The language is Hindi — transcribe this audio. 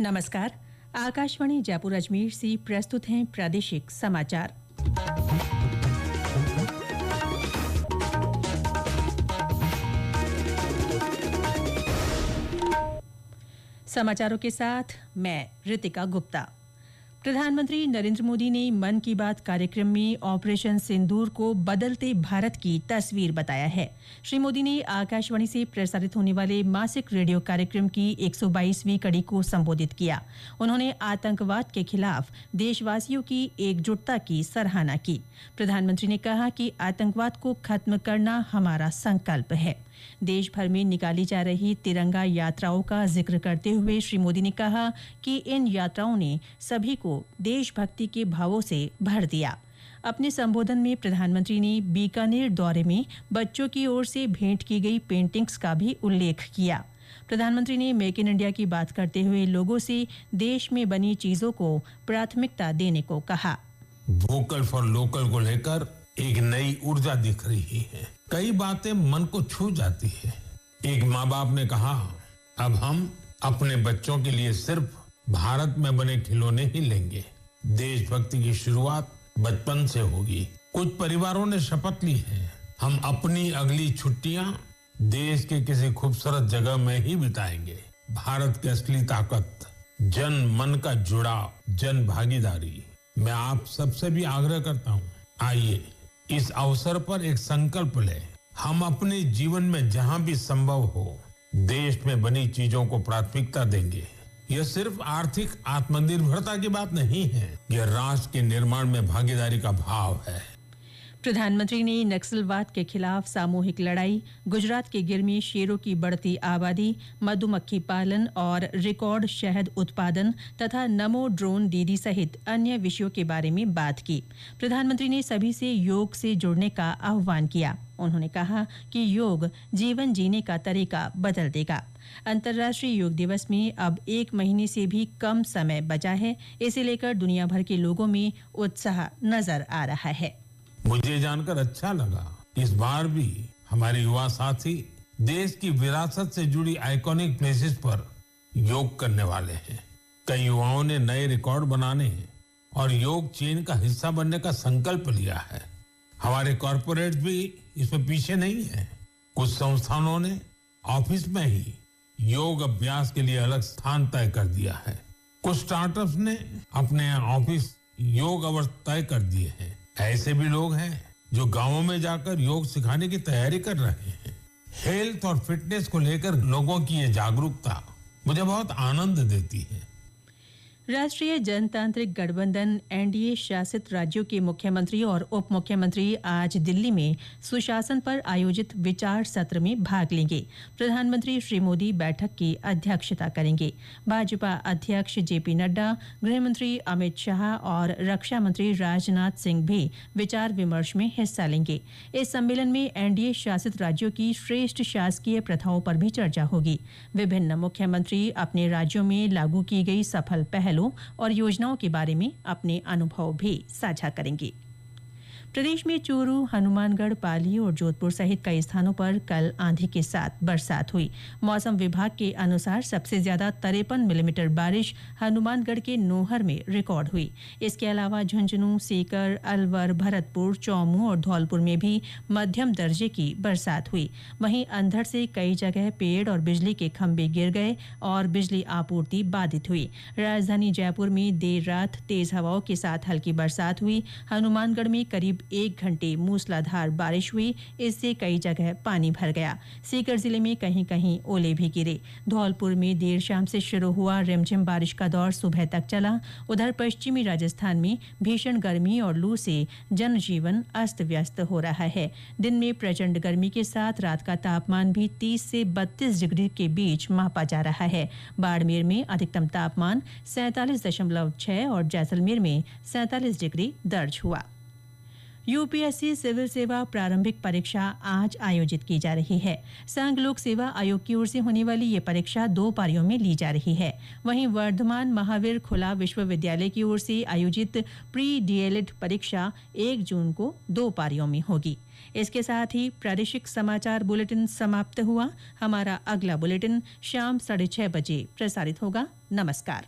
नमस्कार। आकाशवाणी जयपुर अजमेर से प्रस्तुत हैं प्रादेशिक समाचार। समाचारों के साथ मैं रितिका गुप्ता। प्रधानमंत्री नरेंद्र मोदी ने मन की बात कार्यक्रम में ऑपरेशन सिंदूर को बदलते भारत की तस्वीर बताया है। श्री मोदी ने आकाशवाणी से प्रसारित होने वाले मासिक रेडियो कार्यक्रम की 122वीं कड़ी को संबोधित किया। उन्होंने आतंकवाद के खिलाफ देशवासियों की एकजुटता की सराहना की। प्रधानमंत्री ने कहा कि आतंकवाद को खत्म करना हमारा संकल्प है। देश भर में निकाली जा रही तिरंगा यात्राओं का जिक्र करते हुए श्री मोदी ने कहा कि इन यात्राओं ने सभी को देशभक्ति के भावों से भर दिया। अपने संबोधन में प्रधानमंत्री ने बीकानेर दौरे में बच्चों की ओर से भेंट की गई पेंटिंग्स का भी उल्लेख किया। प्रधानमंत्री ने मेक इन इंडिया की बात करते हुए लोगों से देश में बनी चीजों को प्राथमिकता देने को कहा। वोकल फॉर लोकल को लेकर एक नई ऊर्जा दिख रही है। कई बातें मन को छू जाती है। एक माँ बाप ने कहा, अब हम अपने बच्चों के लिए सिर्फ भारत में बने खिलौने ही लेंगे। देशभक्ति की शुरुआत बचपन से होगी। कुछ परिवारों ने शपथ ली है, हम अपनी अगली छुट्टियां देश के किसी खूबसूरत जगह में ही बिताएंगे। भारत की असली ताकत जन मन का जुड़ाव, जन भागीदारी। मैं आप सबसे भी आग्रह करता हूँ, आइए इस अवसर पर एक संकल्प लें। हम अपने जीवन में जहां भी संभव हो देश में बनी चीजों को प्राथमिकता देंगे। यह सिर्फ आर्थिक आत्मनिर्भरता की बात नहीं है, यह राष्ट्र के निर्माण में भागीदारी का भाव है। प्रधानमंत्री ने नक्सलवाद के खिलाफ सामूहिक लड़ाई, गुजरात के गिर में शेरों की बढ़ती आबादी, मधुमक्खी पालन और रिकॉर्ड शहद उत्पादन तथा नमो ड्रोन दीदी सहित अन्य विषयों के बारे में बात की। प्रधानमंत्री ने सभी से योग से जुड़ने का आह्वान किया। उन्होंने कहा कि योग जीवन जीने का तरीका बदल देगा। अंतर्राष्ट्रीय योग दिवस में अब 1 महीने से भी कम समय बचा है। इसे लेकर दुनिया भर के लोगों में उत्साह नजर आ रहा है। मुझे जानकर अच्छा लगा, इस बार भी हमारे युवा साथी देश की विरासत से जुड़ी आइकॉनिक प्लेसेस पर योग करने वाले हैं। कई युवाओं ने नए रिकॉर्ड बनाने और योग चेन का हिस्सा बनने का संकल्प लिया है। हमारे कॉरपोरेट भी इसमें पीछे नहीं है। कुछ संस्थानों ने ऑफिस में ही योग अभ्यास के लिए अलग स्थान तय कर दिया है। कुछ स्टार्टअप्स ने अपने ऑफिस योग अवर्स तय कर दिए हैं। ऐसे भी लोग हैं जो गांवों में जाकर योग सिखाने की तैयारी कर रहे हैं। हेल्थ और फिटनेस को लेकर लोगों की ये जागरूकता मुझे बहुत आनंद देती है। राष्ट्रीय जनतांत्रिक गठबंधन एनडीए शासित राज्यों के मुख्यमंत्री और उप मुख्यमंत्री आज दिल्ली में सुशासन पर आयोजित विचार सत्र में भाग लेंगे। प्रधानमंत्री श्री मोदी बैठक की अध्यक्षता करेंगे। भाजपा अध्यक्ष जेपी नड्डा, गृह मंत्री अमित शाह और रक्षा मंत्री राजनाथ सिंह भी विचार विमर्श में हिस्सा लेंगे। इस सम्मेलन में एनडीए शासित राज्यों की श्रेष्ठ शासकीय प्रथाओं पर भी चर्चा होगी। विभिन्न मुख्यमंत्री अपने राज्यों में लागू की गई सफल पहलों और योजनाओं के बारे में अपने अनुभव भी साझा करेंगे। प्रदेश में चूरू, हनुमानगढ़, पाली और जोधपुर सहित कई स्थानों पर कल आंधी के साथ बरसात हुई। मौसम विभाग के अनुसार सबसे ज्यादा 53 मिलीमीटर बारिश हनुमानगढ़ के नोहर में रिकॉर्ड हुई। इसके अलावा झुंझुनू, सीकर, अलवर, भरतपुर, चौमू और धौलपुर में भी मध्यम दर्जे की बरसात हुई। वहीं अंधड़ से कई जगह पेड़ और बिजली के खंभे गिर गए और बिजली आपूर्ति बाधित हुई। राजधानी जयपुर में देर रात तेज हवाओं के साथ हल्की बरसात हुई। हनुमानगढ़ में करीब 1 घंटे मूसलाधार बारिश हुई। इससे कई जगह पानी भर गया। सीकर जिले में कहीं कहीं ओले भी गिरे। धौलपुर में देर शाम से शुरू हुआ रिमझिम बारिश का दौर सुबह तक चला। उधर पश्चिमी राजस्थान में भीषण गर्मी और लू से जनजीवन अस्त व्यस्त हो रहा है। दिन में प्रचंड गर्मी के साथ रात का तापमान भी 30 से 32 डिग्री के बीच मापा जा रहा है। बाड़मेर में अधिकतम तापमान 47.6 और जैसलमेर में 47 डिग्री दर्ज हुआ। यूपीएससी सिविल सेवा प्रारंभिक परीक्षा आज आयोजित की जा रही है। संघ लोक सेवा आयोग की ओर से होने वाली ये परीक्षा 2 पारियों में ली जा रही है। वहीं वर्धमान महावीर खुला विश्वविद्यालय की ओर से आयोजित प्री डीएलएड परीक्षा 1 जून को 2 पारियों में होगी। इसके साथ ही प्रादेशिक समाचार बुलेटिन समाप्त हुआ। हमारा अगला बुलेटिन शाम 6:30 बजे प्रसारित होगा। नमस्कार।